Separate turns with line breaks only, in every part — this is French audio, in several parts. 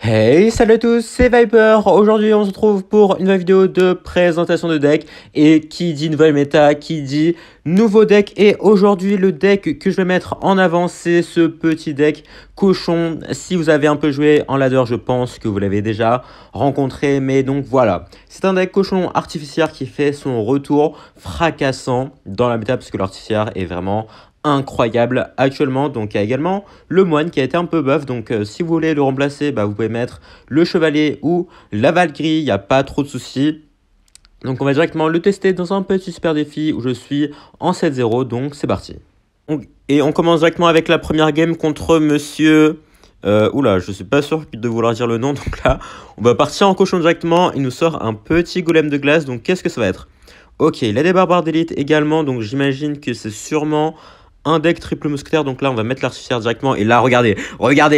Hey, salut à tous, c'est Viper. Aujourd'hui, on se retrouve pour une nouvelle vidéo de présentation de deck. Et qui dit nouvelle méta, qui dit nouveau deck. Et aujourd'hui, le deck que je vais mettre en avant, c'est ce petit deck cochon. Si vous avez un peu joué en ladder, je pense que vous l'avez déjà rencontré. Mais donc voilà, c'est un deck cochon artificiaire qui fait son retour fracassant dans la méta parce que l'artificiaire est vraiment incroyable actuellement. Donc il y a également le moine qui a été un peu buff, donc si vous voulez le remplacer, vous pouvez mettre le chevalier ou la Valkyrie, il n'y a pas trop de soucis. Donc on va directement le tester dans un petit super défi où je suis en 7-0, donc c'est parti. Et on commence directement avec la première game contre monsieur... oula, je suis pas sûr de vouloir dire le nom, donc là, on va partir en cochon directement. Il nous sort un petit golem de glace, donc qu'est-ce que ça va être? Ok, il a des barbares d'élite également, donc j'imagine que c'est sûrement un deck triple mousquetaire. Donc là, on va mettre l'artificière directement. Et là, regardez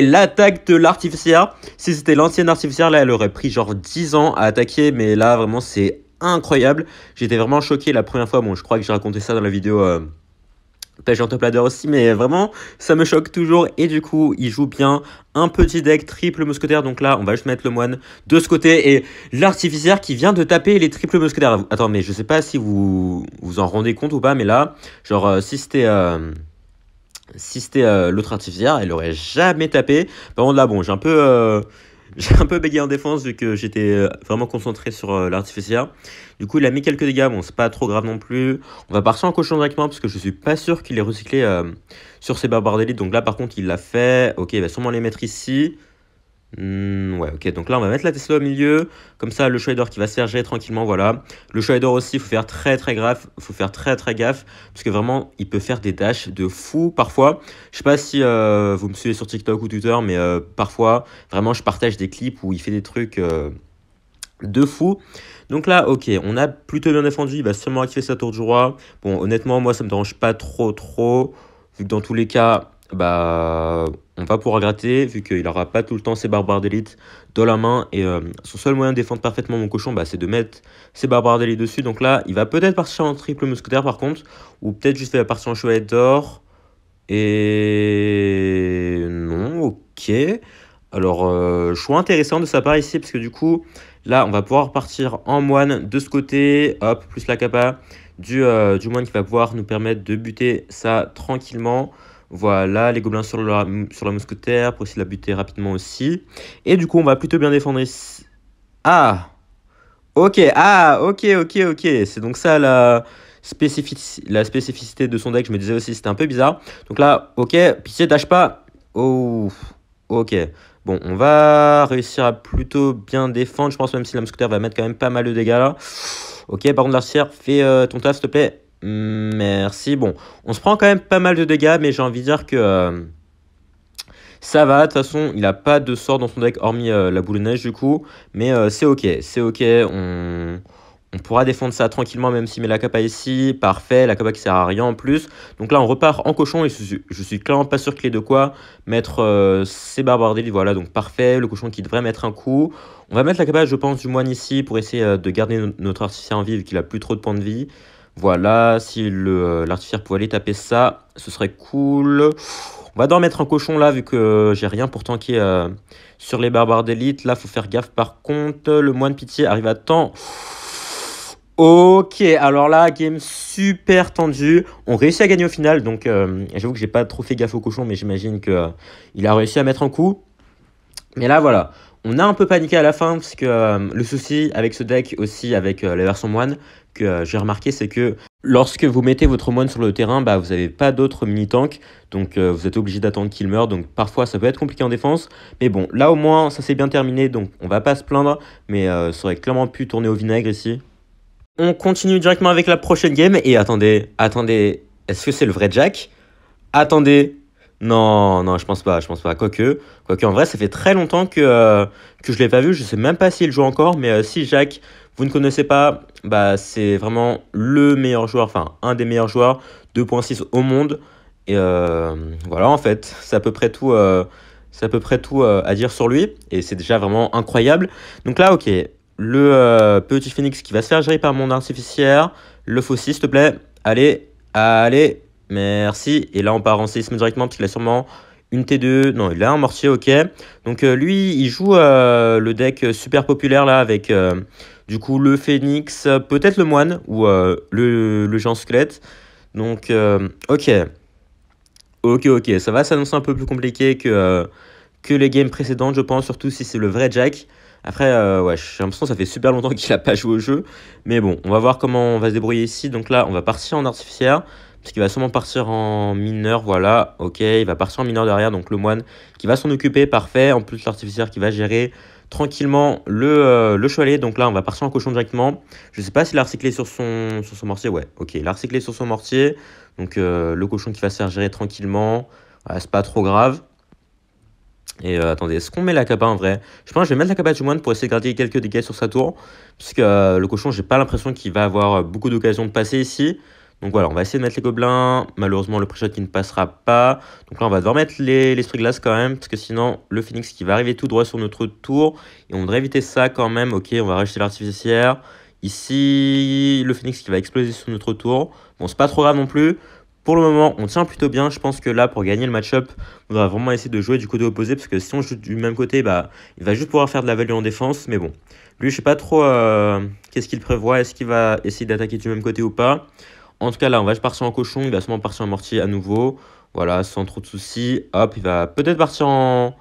l'attaque de l'artificière. Si c'était l'ancienne artificière, là, elle aurait pris genre 10 ans à attaquer. Mais là, vraiment, c'est incroyable. J'étais vraiment choqué la première fois. Bon, je crois que j'ai raconté ça dans la vidéo pêche en top ladder aussi, mais vraiment, ça me choque toujours. Et du coup, il joue bien un petit deck triple mousquetaire. Donc là, on va juste mettre le moine de ce côté. Et l'artificière qui vient de taper les triples mousquetaires. Attends, mais je sais pas si vous vous en rendez compte ou pas, mais là, genre, si c'était l'autre artificière, elle aurait jamais tapé. Par contre, là, bon, j'ai un peu bégayé en défense vu que j'étais vraiment concentré sur l'artificière. Du coup, il a mis quelques dégâts. Bon, c'est pas trop grave non plus. On va partir en cochon directement parce que je suis pas sûr qu'il ait recyclé sur ses barbares d'élite. Donc là, par contre, il l'a fait. Ok, il va sûrement les mettre ici. Ouais, ok, donc là on va mettre la Tesla au milieu, comme ça le Shader qui va se faire gérer tranquillement, voilà. Le Shader aussi, il faut faire très gaffe, parce que vraiment il peut faire des dashs de fou parfois. Je sais pas si vous me suivez sur TikTok ou Twitter, mais parfois vraiment je partage des clips où il fait des trucs de fou. Donc là, ok, on a plutôt bien défendu, il va sûrement activer sa tour du roi. Bon, honnêtement, moi ça me dérange pas trop, vu que dans tous les cas, on va pouvoir gratter, vu qu'il n'aura pas tout le temps ses barbares d'élite dans la main. Et son seul moyen de défendre parfaitement mon cochon, c'est de mettre ses barbares d'élite dessus. Donc là, il va peut-être partir en triple mousquetaire par contre, ou peut-être juste partir en chevalier d'or. Et non, ok. Alors, choix intéressant de sa part ici, parce que du coup, là, on va pouvoir partir en moine de ce côté. Hop, plus la capa du moine qui va pouvoir nous permettre de buter ça tranquillement. Voilà, les gobelins sur la mousquetaire pour essayer de la buter rapidement aussi. Et du coup, on va plutôt bien défendre ici. Ah, ok, ok. C'est donc ça la spécificité de son deck. Je me disais aussi, c'était un peu bizarre. Donc là, ok, pitié, dash pas. Oh, ok. Bon, on va réussir à plutôt bien défendre. Je pense même si la mousquetaire va mettre quand même pas mal de dégâts là. Ok, par contre, l'artificière, fais ton taf, s'il te plaît. Merci. Bon, on se prend quand même pas mal de dégâts, mais j'ai envie de dire que ça va. De toute façon, il n'a pas de sort dans son deck, hormis la boule de neige du coup. Mais c'est ok, on pourra défendre ça tranquillement, même s'il met la capa ici. Parfait, la capa qui sert à rien en plus. Donc là, on repart en cochon et je suis clairement pas sûr qu'il ait de quoi mettre ses barbares d'élite. Voilà, donc parfait. Le cochon qui devrait mettre un coup. On va mettre la capa, je pense, du moine ici pour essayer de garder notre artificier en vie vu qu'il a plus trop de points de vie. Voilà, si l'artificier pouvait aller taper ça, ce serait cool. On va d'en mettre un cochon là, vu que j'ai rien pour tanker sur les barbares d'élite. Là, faut faire gaffe par contre. Le moine pitié arrive à temps. Ok, alors là, game super tendu. On réussit à gagner au final. Donc, j'avoue que j'ai pas trop fait gaffe au cochon, mais j'imagine que il a réussi à mettre un coup. Mais là, voilà. On a un peu paniqué à la fin, parce que le souci avec ce deck aussi, avec la version moine, que j'ai remarqué, c'est que lorsque vous mettez votre moine sur le terrain, vous n'avez pas d'autres mini-tanks. Donc, vous êtes obligé d'attendre qu'il meure. Donc, parfois, ça peut être compliqué en défense. Mais bon, là, au moins, ça s'est bien terminé. Donc, on va pas se plaindre. Mais ça aurait clairement pu tourner au vinaigre ici. On continue directement avec la prochaine game. Et attendez. Est-ce que c'est le vrai Jack? Attendez. Non, je pense pas. Quoique, en vrai, ça fait très longtemps que je l'ai pas vu. Je sais même pas s'il joue encore. Mais si Jack, vous ne connaissez pas, c'est vraiment le meilleur joueur, enfin, un des meilleurs joueurs 2.6 au monde. Et voilà, en fait, c'est à peu près tout, à dire sur lui. Et c'est déjà vraiment incroyable. Donc là, ok. Le petit phoenix qui va se faire gérer par mon artificière. Le faucille, s'il te plaît. Allez, merci. Et là, on part en séisme directement parce qu'il a sûrement une T2, non, il a un mortier, ok. Donc lui, il joue le deck super populaire là avec du coup le phénix, peut-être le moine ou le géant squelette. Donc ok, ok, ça va s'annoncer un peu plus compliqué que les games précédentes, je pense, surtout si c'est le vrai Jack. Après, ouais, j'ai l'impression que ça fait super longtemps qu'il a pas joué au jeu. Mais bon, on va voir comment on va se débrouiller ici. Donc là, on va partir en artificière. Parce qu'il va sûrement partir en mineur, voilà. Ok, il va partir en mineur derrière. Donc le moine qui va s'en occuper, parfait. En plus, l'artificière qui va gérer tranquillement le chevalier. Donc là, on va partir en cochon directement. Je sais pas s'il a recyclé sur son mortier. Ouais, ok, il a recyclé sur son mortier. Donc le cochon qui va se faire gérer tranquillement. Voilà, c'est pas trop grave. Et attendez, est-ce qu'on met la capa en vrai? Je pense que je vais mettre la capa du moine pour essayer de garder quelques dégâts sur sa tour. Puisque le cochon, j'ai pas l'impression qu'il va avoir beaucoup d'occasions de passer ici. Donc voilà, on va essayer de mettre les gobelins. Malheureusement, le pré-shot qui ne passera pas. Donc là, on va devoir mettre l'esprit glace quand même. Parce que sinon, le phoenix qui va arriver tout droit sur notre tour. Et on devrait éviter ça quand même. Ok, on va rajouter l'artificière. Ici, le phoenix qui va exploser sur notre tour. Bon, c'est pas trop grave non plus. Pour le moment, on tient plutôt bien. Je pense que là, pour gagner le match-up, on va vraiment essayer de jouer du côté opposé. Parce que si on joue du même côté, bah, il va juste pouvoir faire de la value en défense. Mais bon, lui, je sais pas trop qu'est-ce qu'il prévoit. Est-ce qu'il va essayer d'attaquer du même côté ou pas? En tout cas, là, on va partir en cochon. Il va sûrement partir en mortier à nouveau. Voilà, sans trop de soucis. Hop, il va peut-être partir en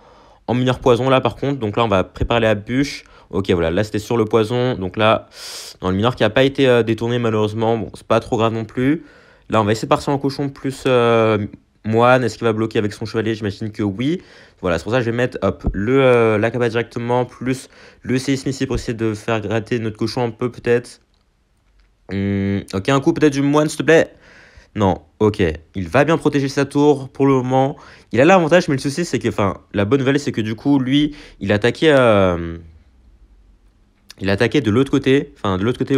mineur poison là, par contre. Donc là, on va préparer la bûche. Ok, voilà, là, c'était sur le poison. Donc là, dans le mineur qui n'a pas été détourné, malheureusement. Bon, c'est pas trop grave non plus. Là, on va essayer de partir en cochon plus moine. Est-ce qu'il va bloquer avec son chevalier? J'imagine que oui. Voilà, c'est pour ça que je vais mettre hop, la cabane directement, plus le séisme ici pour essayer de faire gratter notre cochon un peu, peut-être. Ok, un coup peut-être du moine, s'il te plaît. Non, ok. Il va bien protéger sa tour pour le moment. Il a l'avantage, mais le souci, c'est que, enfin, la bonne nouvelle, c'est que du coup, lui, il attaquait de l'autre côté, enfin de l'autre côté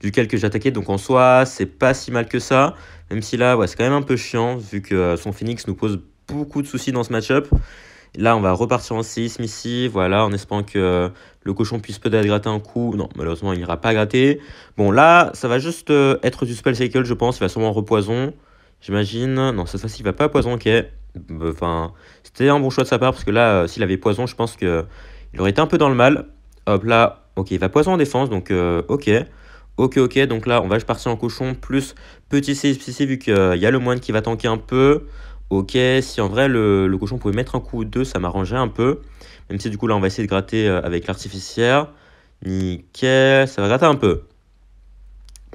duquel que j'attaquais, donc en soi c'est pas si mal que ça, même si là ouais, c'est quand même un peu chiant vu que son phoenix nous pose beaucoup de soucis dans ce match-up. Là on va repartir en séisme ici, voilà, en espérant que le cochon puisse peut-être gratter un coup. Non, malheureusement il n'ira pas gratter. Bon là ça va juste être du spell cycle, je pense, il va sûrement repoison, j'imagine. Non, cette fois-ci il va pas poison, ok. Enfin, c'était un bon choix de sa part parce que là s'il avait poison, je pense que il aurait été un peu dans le mal. Hop là, ok, il va poison en défense, donc ok. Ok, donc là, on va partir en cochon, plus petit séisme ici, vu qu'il y a le moine qui va tanker un peu. Ok, si en vrai, le cochon pouvait mettre un coup ou deux, ça m'arrangerait un peu. Même si du coup, là, on va essayer de gratter avec l'artificière. Nickel, ça va gratter un peu.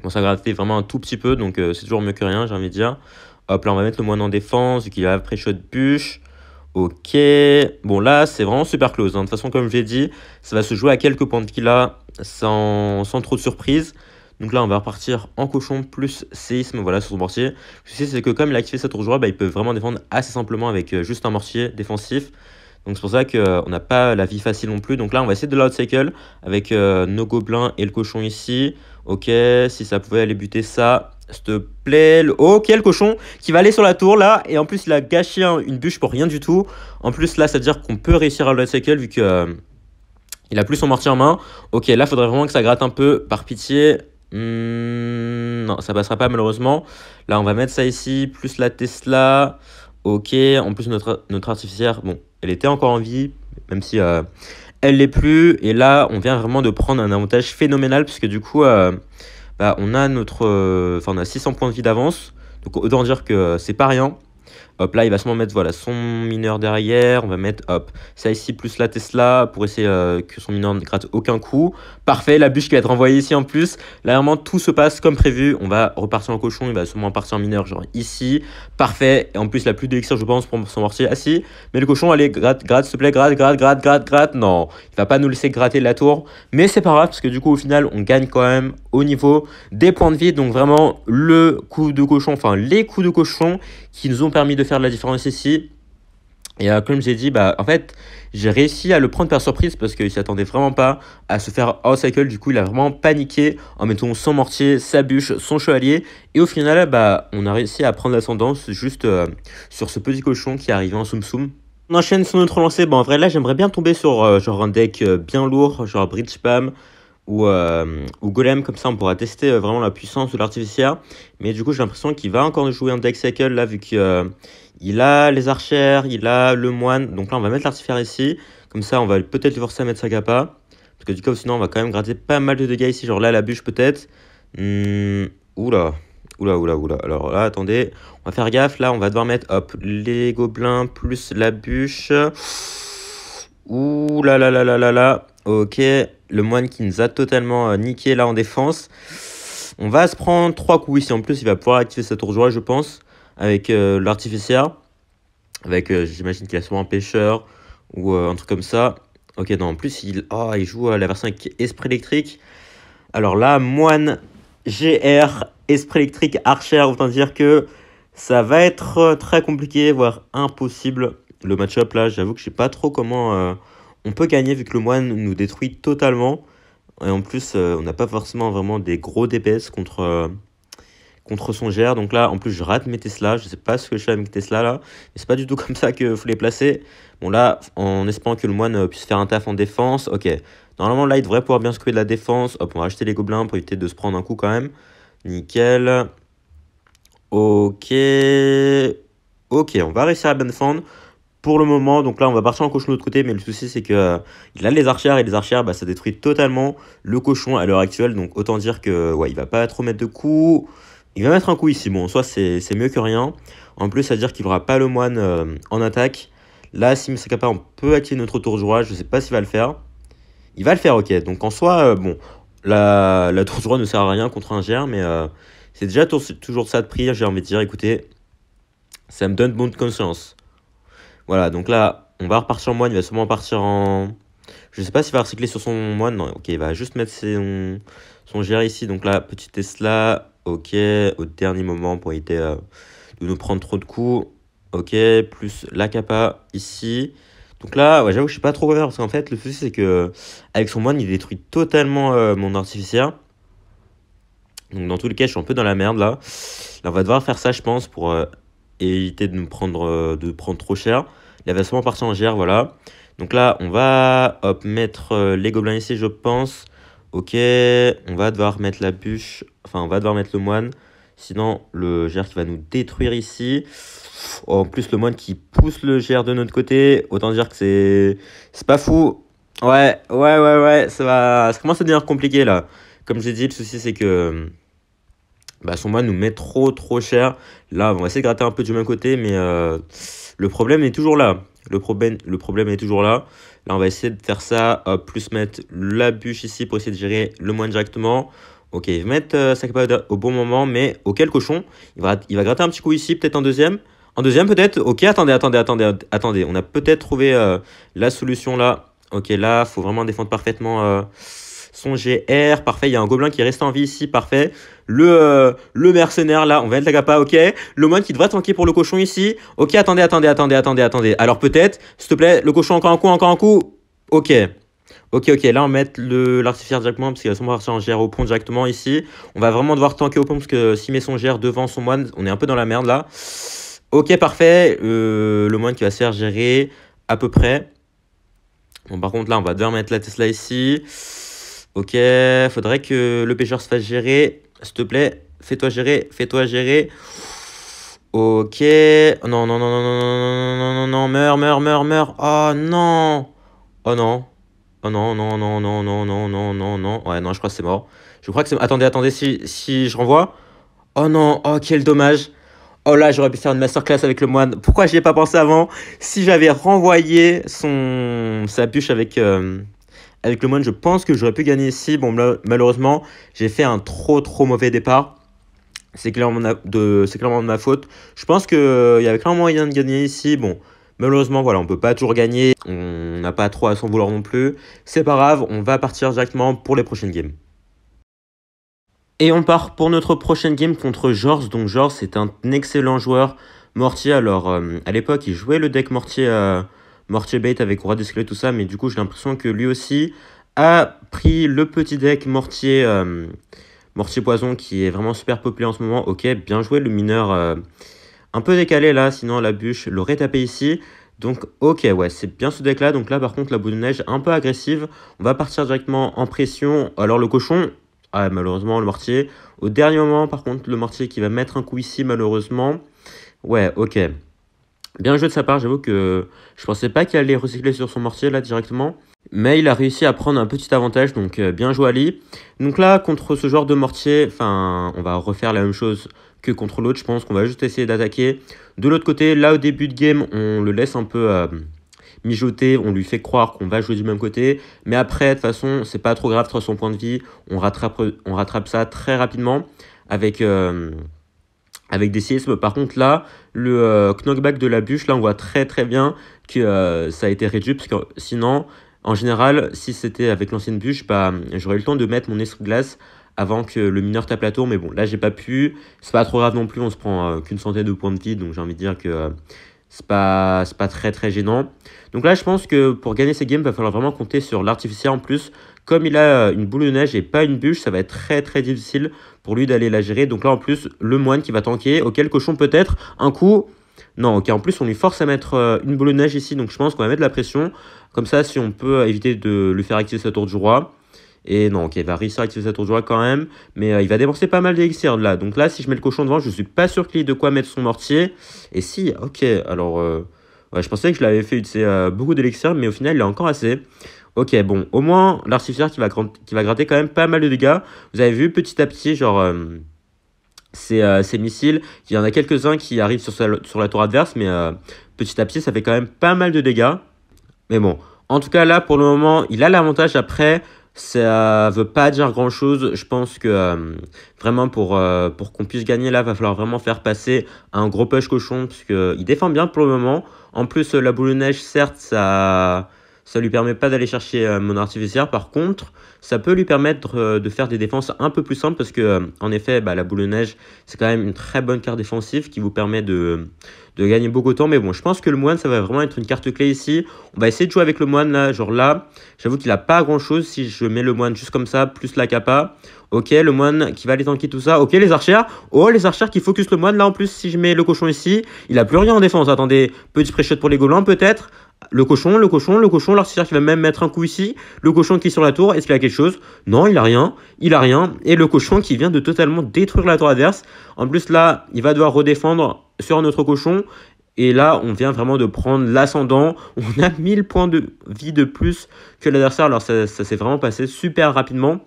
Bon, ça va gratter vraiment un tout petit peu, donc c'est toujours mieux que rien, j'ai envie de dire. Hop, là, on va mettre le moine en défense, vu qu'il a pré-shot bûche. Ok, bon là c'est vraiment super close, hein. De toute façon comme je l'ai dit, ça va se jouer à quelques points de kill là, sans trop de surprise. Donc là on va repartir en cochon plus séisme, voilà, sur son mortier. Le souci c'est que comme il a activé sa tour joie, bah, il peut vraiment défendre assez simplement avec juste un mortier défensif. Donc c'est pour ça qu'on n'a pas la vie facile non plus. Donc là on va essayer de l'outcycle avec nos gobelins et le cochon ici. Ok, si ça pouvait aller buter ça, s'il te plaît. Ok, le cochon qui va aller sur la tour là. Et en plus il a gâché une bûche pour rien du tout. En plus là ça veut dire qu'on peut réussir à l'outcycle vu que il a plus son mortier en main. Ok, là faudrait vraiment que ça gratte un peu, par pitié. Non, ça passera pas malheureusement. Là on va mettre ça ici, plus la Tesla. Ok, en plus notre artificière, bon, elle était encore en vie, même si elle l'est plus. Et là, on vient vraiment de prendre un avantage phénoménal, puisque du coup, bah, on a on a 600 points de vie d'avance. Donc autant dire que c'est pas rien. Hop, là, il va sûrement mettre voilà, son mineur derrière. On va mettre hop, ça ici plus la Tesla pour essayer que son mineur ne gratte aucun coup. Parfait, la bûche qui va être envoyée ici en plus. Là, vraiment, tout se passe comme prévu. On va repartir en cochon. Il va sûrement partir en mineur, genre ici. Parfait. Et en plus, il a plus d'élixir, je pense, pour son mortier. Ah si, mais le cochon, allez, gratte, s'il te plaît, gratte. Non, il va pas nous laisser gratter la tour. Mais c'est pas grave, parce que du coup, au final, on gagne quand même au niveau des points de vie. Donc vraiment, le coup de cochon, enfin, les coups de cochon qui nous ont permis de faire de la différence ici. Et comme j'ai dit, bah, en fait, j'ai réussi à le prendre par surprise parce qu'il ne s'attendait vraiment pas à se faire outcycle. Du coup, il a vraiment paniqué en mettant son mortier, sa bûche, son chevalier. Et au final, bah, on a réussi à prendre l'ascendance juste sur ce petit cochon qui est arrivé en soum soum. On enchaîne sur notre lancée. Bon, en vrai, là, j'aimerais bien tomber sur genre un deck bien lourd, genre Bridge Spam ou golem, comme ça on pourra tester vraiment la puissance de l'artificière. Mais du coup j'ai l'impression qu'il va encore jouer un deck cycle là, vu qu'il il a les archères, il a le moine. Donc là on va mettre l'artificière ici, comme ça on va peut-être le forcer à mettre sa capa. Parce que du coup sinon on va quand même gratter pas mal de dégâts ici, genre là la bûche peut-être. Oula, oula. Alors là attendez, on va faire gaffe, là on va devoir mettre hop les gobelins plus la bûche. Ouh là. Ok, le moine qui nous a totalement niqué là en défense. On va se prendre 3 coups ici. En plus, il va pouvoir activer sa tour joie, je pense, avec l'artificière. Avec, j'imagine qu'il a sûrement un pêcheur ou un truc comme ça. Ok, non, en plus, il joue la version avec esprit électrique. Alors là, moine, GR, esprit électrique, archer. Autant dire que ça va être très compliqué, voire impossible. Le match-up là, j'avoue que je sais pas trop comment on peut gagner vu que le moine nous détruit totalement. Et en plus, on n'a pas forcément vraiment des gros DPS contre son GR. Donc là, en plus, je rate mes Tesla. Je sais pas ce que je fais avec mes Tesla là. Mais c'est pas du tout comme ça qu'il faut les placer. Bon là, en espérant que le moine puisse faire un taf en défense. Ok. Normalement, là, il devrait pouvoir bien secouer de la défense. Hop, on va acheter les gobelins pour éviter de se prendre un coup quand même. Nickel. Ok. Ok, on va réussir à bien défendre pour le moment. Donc là, on va partir en cochon de l'autre côté. Mais le souci, c'est que il a les archères. Et les archères, bah, ça détruit totalement le cochon à l'heure actuelle. Donc autant dire que ouais, il va pas trop mettre de coups. Il va mettre un coup ici. Bon, en soi, c'est mieux que rien. En plus, ça veut dire qu'il n'aura pas le moine en attaque. Là, si c'est capable, on peut activer notre tour de joie. Je sais pas s'il va le faire. Il va le faire, ok. Donc en soi, bon, la tour de joie ne sert à rien contre un GR. Mais c'est déjà toujours ça de prix. J'ai envie de dire, écoutez, ça me donne bonne conscience. Voilà, donc là, on va repartir en moine. Il va sûrement partir en... Je sais pas s'il va recycler sur son moine. Non, ok, il va juste mettre son GR ici. Donc là, petit Tesla. Ok, au dernier moment pour éviter de nous prendre trop de coups. Ok, plus la capa ici. Donc là, ouais, j'avoue que je sais pas trop quoi faire. Parce qu'en fait, le souci, c'est que avec son moine, il détruit totalement mon artificière. Donc dans tous les cas, je suis un peu dans la merde là. Là, on va devoir faire ça, je pense, pour éviter de prendre trop cher. Il va sûrement partir en GR, voilà. Donc là, on va mettre les gobelins ici, je pense. Ok, on va devoir mettre la bûche. Enfin, on va devoir mettre le moine. Sinon, le GR qui va nous détruire ici. En plus, le moine qui pousse le GR de notre côté. Autant dire que c'est pas fou. Ouais. Ça commence à devenir compliqué là. Comme j'ai dit, le souci, c'est que bah, son moine nous met trop cher. Là, on va essayer de gratter un peu du même côté, mais le problème est toujours là. Le problème est toujours là. Là, on va essayer de faire ça, plus mettre la bûche ici pour essayer de gérer le moine directement. Ok, il va mettre sa capa au bon moment, mais auquel cochon il va gratter un petit coup ici, peut-être un deuxième. Un deuxième peut-être. Ok, attendez. On a peut-être trouvé la solution là. Ok, là, faut vraiment défendre parfaitement son GR. Parfait, il y a un gobelin qui est resté en vie ici. Parfait. Le mercenaire là, on va mettre la capa, ok. Le moine qui devrait tanker pour le cochon ici. Ok, attendez. Alors peut-être, s'il te plaît, le cochon, encore un coup. Ok, là on va mettre l'artificière directement parce qu'il va sûrement partir en GR au pont directement ici. On va vraiment devoir tanker au pont parce que s'il met son GR devant son moine, on est un peu dans la merde là. Ok, parfait. Le moine qui va se faire gérer à peu près. Bon, par contre là, on va devoir mettre la Tesla ici. Ok, faudrait que le pêcheur se fasse gérer. S'il te plaît, fais-toi gérer. Ok. Non, meurs. Oh non. Oh non. Non. Ouais, non, je crois que c'est mort. Attendez, si je renvoie. Oh non, oh quel dommage. Oh là, j'aurais pu faire une masterclass avec le moine. Pourquoi j'y ai pas pensé avant? Si j'avais renvoyé sa bûche avec le moine, je pense que j'aurais pu gagner ici. Bon, malheureusement, j'ai fait un trop mauvais départ. C'est clairement de ma faute. Je pense qu'il y avait clairement moyen de gagner ici. Bon, malheureusement, voilà, on peut pas toujours gagner. On n'a pas trop à s'en vouloir non plus. C'est pas grave, on va partir directement pour les prochaines games. Et on part pour notre prochaine game contre Georges. Donc Georges, c'est un excellent joueur mortier. Alors, à l'époque, il jouait le deck mortier bait avec roi d'escalier, tout ça. Mais du coup, j'ai l'impression que lui aussi a pris le petit deck mortier poison qui est vraiment super populaire en ce moment. Ok, bien joué le mineur un peu décalé là. Sinon, la bûche l'aurait tapé ici. Donc, ok, ouais, c'est bien ce deck-là. Donc là, par contre, la boule de neige un peu agressive. On va partir directement en pression. Alors, le cochon, ah, malheureusement, le mortier. Au dernier moment, par contre, le mortier qui va mettre un coup ici, malheureusement. Ouais, ok. Bien joué de sa part, j'avoue que je pensais pas qu'il allait recycler sur son mortier là directement. Mais il a réussi à prendre un petit avantage, donc bien joué Ali. Donc là, contre ce genre de mortier, enfin, on va refaire la même chose que contre l'autre. Je pense qu'on va juste essayer d'attaquer. De l'autre côté, là au début de game, on le laisse un peu mijoter, on lui fait croire qu'on va jouer du même côté. Mais après, de toute façon, c'est pas trop grave, 300 points de vie. On rattrape ça très rapidement avec... avec des séismes. Par contre, là, le knockback de la bûche, là, on voit très très bien que ça a été réduit. Parce que sinon, en général, si c'était avec l'ancienne bûche, bah, j'aurais eu le temps de mettre mon essuie-glace avant que le mineur tape la tour. Mais bon, là, j'ai pas pu. C'est pas trop grave non plus. On se prend qu'une centaine de points de vie. Donc, j'ai envie de dire que c'est pas très très gênant. Donc là, je pense que pour gagner ces games, il va falloir vraiment compter sur l'artificier en plus. Comme il a une boule de neige et pas une bûche, ça va être très très difficile pour lui d'aller la gérer. Donc là, en plus, le moine qui va tanker, auquel le cochon peut-être un coup. Non, ok, en plus, on lui force à mettre une boule de neige ici. Donc je pense qu'on va mettre de la pression. Comme ça, si on peut éviter de lui faire activer sa tour du roi. Et non, ok, il va réussir à activer sa tour de roi quand même. Mais il va dépenser pas mal d'élixir là. Donc là, si je mets le cochon devant, je suis pas sûr qu'il ait de quoi mettre son mortier. Et si, ok, alors... ouais, je pensais que je l'avais fait utiliser beaucoup d'élixir, mais au final, il a encore assez. Ok, bon, au moins, l'artificier qui va gratter quand même pas mal de dégâts. Vous avez vu, petit à petit, genre, ces missiles, il y en a quelques-uns qui arrivent sur la tour adverse, mais petit à petit, ça fait quand même pas mal de dégâts. Mais bon, en tout cas, là, pour le moment, il a l'avantage. Après, ça veut pas dire grand-chose. Je pense que vraiment, pour qu'on puisse gagner, là, va falloir vraiment faire passer un gros push cochon, parce qu'il défend bien pour le moment. En plus, la boule de neige, certes, ça lui permet pas d'aller chercher mon artificière. Par contre, ça peut lui permettre de faire des défenses un peu plus simples, parce que, en effet, bah, la boule de neige, c'est quand même une très bonne carte défensive qui vous permet de gagner beaucoup de temps. Mais bon, je pense que le moine, ça va vraiment être une carte clé ici. On va essayer de jouer avec le moine là, genre là. J'avoue qu'il n'a pas grand chose si je mets le moine juste comme ça, plus la capa. Ok, le moine qui va aller tanker tout ça. Ok, les archères. Oh, les archères qui focus le moine là en plus. Si je mets le cochon ici, il n'a plus rien en défense. Attendez, petit pré-shot pour les gobelins peut-être. Le cochon, l'artificier qui va même mettre un coup ici. Le cochon qui est sur la tour, est-ce qu'il a quelque chose? Non, il a rien. Il a rien. Et le cochon qui vient de totalement détruire la tour adverse. En plus là, il va devoir redéfendre sur notre cochon. Et là, on vient vraiment de prendre l'ascendant. On a 1000 points de vie de plus que l'adversaire. Alors ça s'est vraiment passé super rapidement.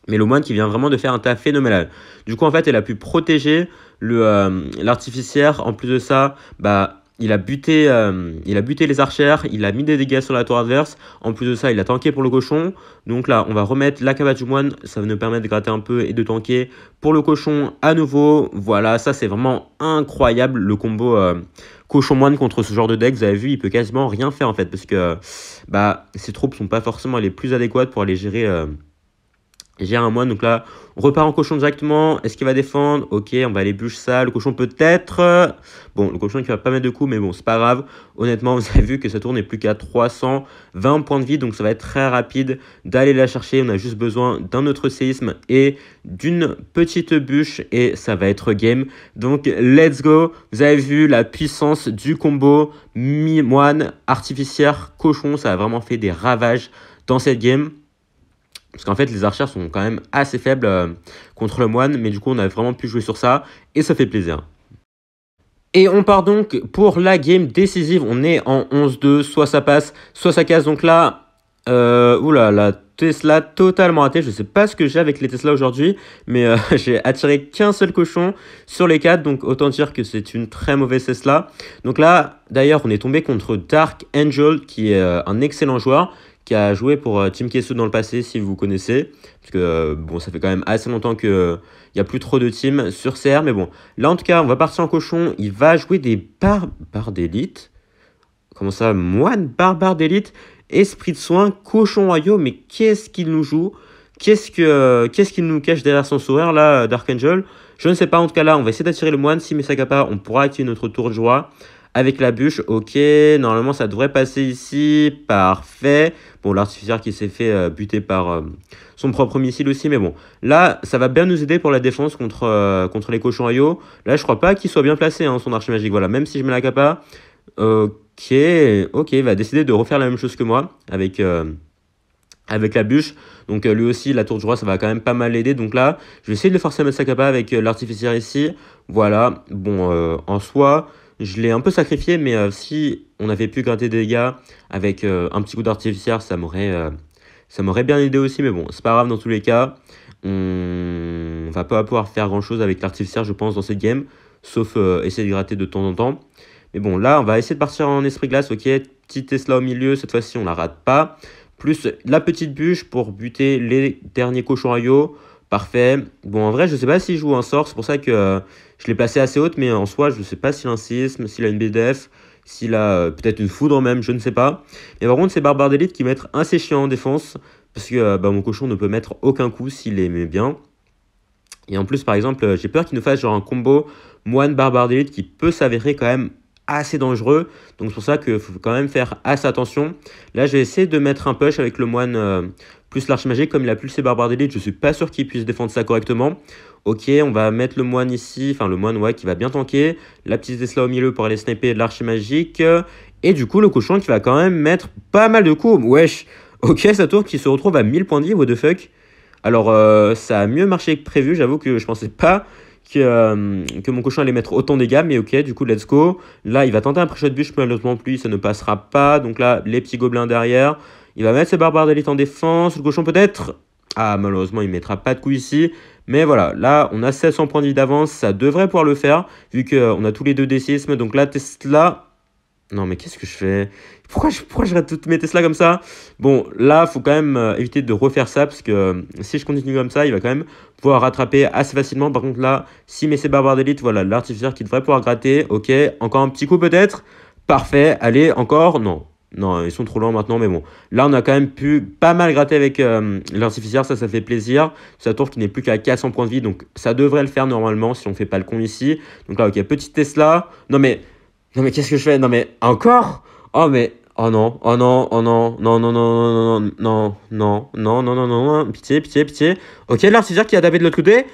Mais le moine qui vient vraiment de faire un tas phénoménal. Du coup, en fait, elle a pu protéger l'artificière. En plus de ça, bah... il a buté les archères, il a mis des dégâts sur la tour adverse. En plus de ça, il a tanké pour le cochon. Donc là, on va remettre la cabane du moine. Ça va nous permettre de gratter un peu et de tanker pour le cochon à nouveau. Voilà, ça c'est vraiment incroyable le combo cochon-moine contre ce genre de deck. Vous avez vu, il peut quasiment rien faire en fait. Parce que bah, ses troupes sont pas forcément les plus adéquates pour aller gérer un moine. Donc là, on repart en cochon directement. Est-ce qu'il va défendre? Ok, on va aller bûche ça. Le cochon peut-être. Bon, le cochon qui va pas mettre de coups, mais bon, c'est pas grave. Honnêtement, vous avez vu que ça tourne n'est plus qu'à 320 points de vie. Donc ça va être très rapide d'aller la chercher. On a juste besoin d'un autre séisme et d'une petite bûche. Et ça va être game. Donc, let's go. Vous avez vu la puissance du combo moine, artificière, cochon. Ça a vraiment fait des ravages dans cette game. Parce qu'en fait, les archères sont quand même assez faibles contre le moine. Mais du coup, on a vraiment pu jouer sur ça. Et ça fait plaisir. Et on part donc pour la game décisive. On est en 11-2. Soit ça passe, soit ça casse. Donc là, oula, la Tesla totalement ratée. Je ne sais pas ce que j'ai avec les Tesla aujourd'hui. Mais j'ai attiré qu'un seul cochon sur les 4. Donc autant dire que c'est une très mauvaise Tesla. Donc là, d'ailleurs, on est tombé contre Dark Angel, qui est un excellent joueur, qui a joué pour Team Kesu dans le passé, si vous connaissez. Parce que, bon, ça fait quand même assez longtemps qu'il n'y a plus trop de teams sur CR. Mais bon, là, en tout cas, on va partir en cochon. Il va jouer des barbares d'élite. Comment ça? Moine barbare d'élite. Esprit de soin, cochon royaux. Mais qu'est-ce qu'il nous joue? Qu'est-ce qu'il nous cache derrière son sourire, là, Dark Angel? Je ne sais pas. En tout cas, là, on va essayer d'attirer le moine. Si Mesagapa, on pourra activer notre tour de joie. Avec la bûche, ok, normalement ça devrait passer ici, parfait. Bon, l'artificier qui s'est fait buter par son propre missile aussi, mais bon. Là, ça va bien nous aider pour la défense contre les cochons royaux. Là, je crois pas qu'il soit bien placé, hein, son archer magique, voilà. Même si je mets la capa, ok, ok, il va décider de refaire la même chose que moi avec la bûche. Donc lui aussi, la tour du roi, ça va quand même pas mal l'aider. Donc là, je vais essayer de le forcer à mettre sa capa avec l'artificière ici. Voilà, bon, en soi, je l'ai un peu sacrifié, mais si on avait pu gratter des dégâts avec un petit coup d'artificière, ça m'aurait bien aidé aussi. Mais bon, c'est pas grave dans tous les cas. On va pas pouvoir faire grand-chose avec l'artificière, je pense, dans cette game. Sauf essayer de gratter de temps en temps. Mais bon, là, on va essayer de partir en esprit glace. Ok, petit Tesla au milieu. Cette fois-ci, on la rate pas. Plus la petite bûche pour buter les derniers cochons royaux. Parfait. Bon, en vrai, je sais pas s'il joue un sort. C'est pour ça que je l'ai placé assez haute. Mais en soi, je sais pas s'il a un sisme, s'il a une BDF, s'il a peut-être une foudre même. Je ne sais pas. Mais par contre, c'est barbares d'élite qui mettent assez chiant en défense. Parce que mon cochon ne peut mettre aucun coup s'il aimait bien. Et en plus, par exemple, j'ai peur qu'il nous fasse genre un combo moine barbare d'élite qui peut s'avérer quand même assez dangereux. Donc c'est pour ça qu'il faut quand même faire assez attention. Là, j'ai essayé de mettre un push avec le moine plus l'arche magique. Comme il a plus ses barbares d'élite, je suis pas sûr qu'il puisse défendre ça correctement. Ok, on va mettre le moine ici. Enfin, le moine, ouais, qui va bien tanker. La petite Tesla au milieu pour aller sniper de l'arche magique. Et du coup, le cochon qui va quand même mettre pas mal de coups. Wesh. Ok, sa tour qui se retrouve à 1000 points de vie, what the fuck. Alors, ça a mieux marché que prévu. J'avoue que je pensais pas que mon cochon allait mettre autant de dégâts. Mais ok, du coup, let's go. Là, il va tenter un pré-shot bûche. Malheureusement, plus, ça ne passera pas. Donc là, les petits gobelins derrière. Il va mettre ses barbares d'élite en défense. Le cochon peut-être. Ah, malheureusement, il ne mettra pas de coup ici. Mais voilà, là, on a 700 points de vie d'avance. Ça devrait pouvoir le faire. Vu qu'on a tous les deux des sismes. Donc là, Tesla... Non, mais qu'est-ce que je fais? Pourquoi je rate toutes mes Tesla comme ça? Bon, là, faut quand même éviter de refaire ça, parce que si je continue comme ça, il va quand même pouvoir rattraper assez facilement. Par contre, là, s'il met ses barbares d'élite, voilà, l'artificière qui devrait pouvoir gratter. Ok, encore un petit coup peut-être. Parfait, allez, encore. Non, non, ils sont trop lents maintenant, mais bon. Là, on a quand même pu pas mal gratter avec l'artificière, ça fait plaisir. Sa tour qui n'est plus qu'à 400 points de vie, donc ça devrait le faire normalement si on fait pas le con ici. Donc là, ok, petite Tesla. Non mais qu'est-ce que je fais? Non mais encore? Oh mais oh non, oh non, oh non, non non non non non non non non non non non, pitié pitié pitié. Ok, l'artificier qui a tapé de l'autre côté.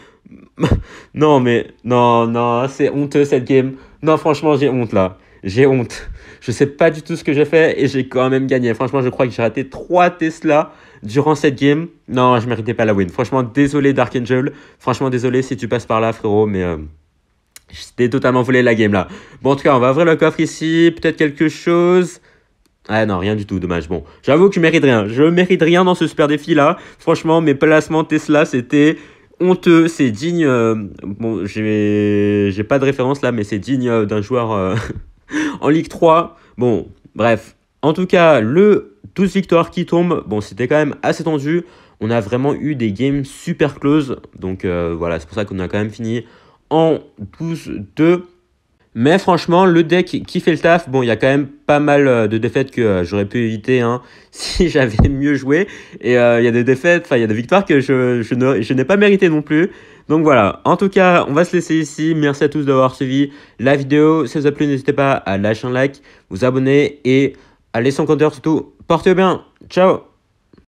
Non mais non non, c'est honteux cette game. Non franchement j'ai honte là, j'ai honte. Je sais pas du tout ce que j'ai fait et j'ai quand même gagné. Franchement je crois que j'ai raté 3 Tesla durant cette game. Non je méritais pas la win. Franchement désolé Dark Angel. Franchement désolé si tu passes par là frérot, mais j'étais totalement volé la game là. Bon, en tout cas, on va ouvrir le coffre ici. Peut-être quelque chose. Ah non, rien du tout, dommage. Bon, j'avoue que je mérite rien. Je mérite rien dans ce super défi là. Franchement, mes placements Tesla, c'était honteux. C'est digne. Bon, j'ai pas de référence là, mais c'est digne d'un joueur en Ligue 3. Bon, bref. En tout cas, le 12 victoires qui tombe, bon, c'était quand même assez tendu. On a vraiment eu des games super close. Donc voilà, c'est pour ça qu'on a quand même fini en 12-2. Mais franchement, le deck qui fait le taf, bon, il y a quand même pas mal de défaites que j'aurais pu éviter si j'avais mieux joué. Et il y a des défaites, enfin, il y a des victoires que je n'ai pas mérité non plus. Donc voilà, en tout cas, on va se laisser ici. Merci à tous d'avoir suivi la vidéo. Si ça vous a plu, n'hésitez pas à lâcher un like, vous abonner et à laisser un commentaire surtout. Portez-vous bien. Ciao!